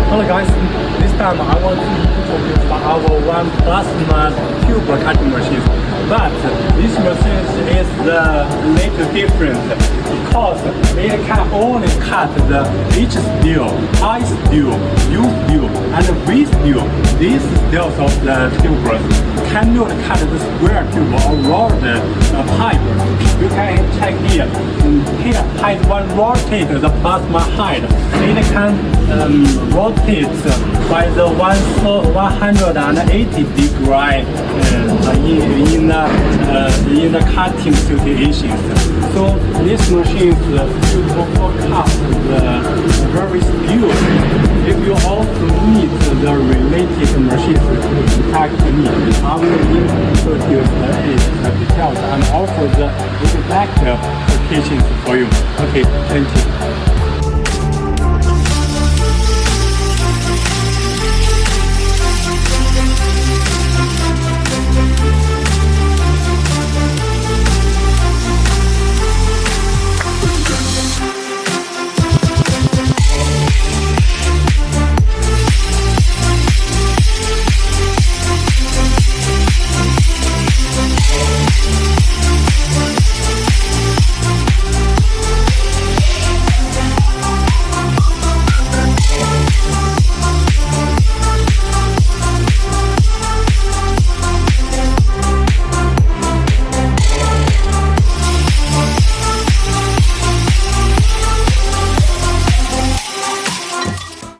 Hello guys, this time I want to introduce our one plasma tube cutting machine. But this machine is a little different because it can only cut the H steel, I steel, U steel, and V steel. These steels of the tubers cannot cut the square tube or rolled pipe. You can check here. Here has one rotate the plasma head. It can rotate by the 180 degree in the cutting situations. So this machine is suitable for cut the very steel. If you also need the related machines to contact me, I will introduce the details and offer the exact applications for you. Okay, thank you.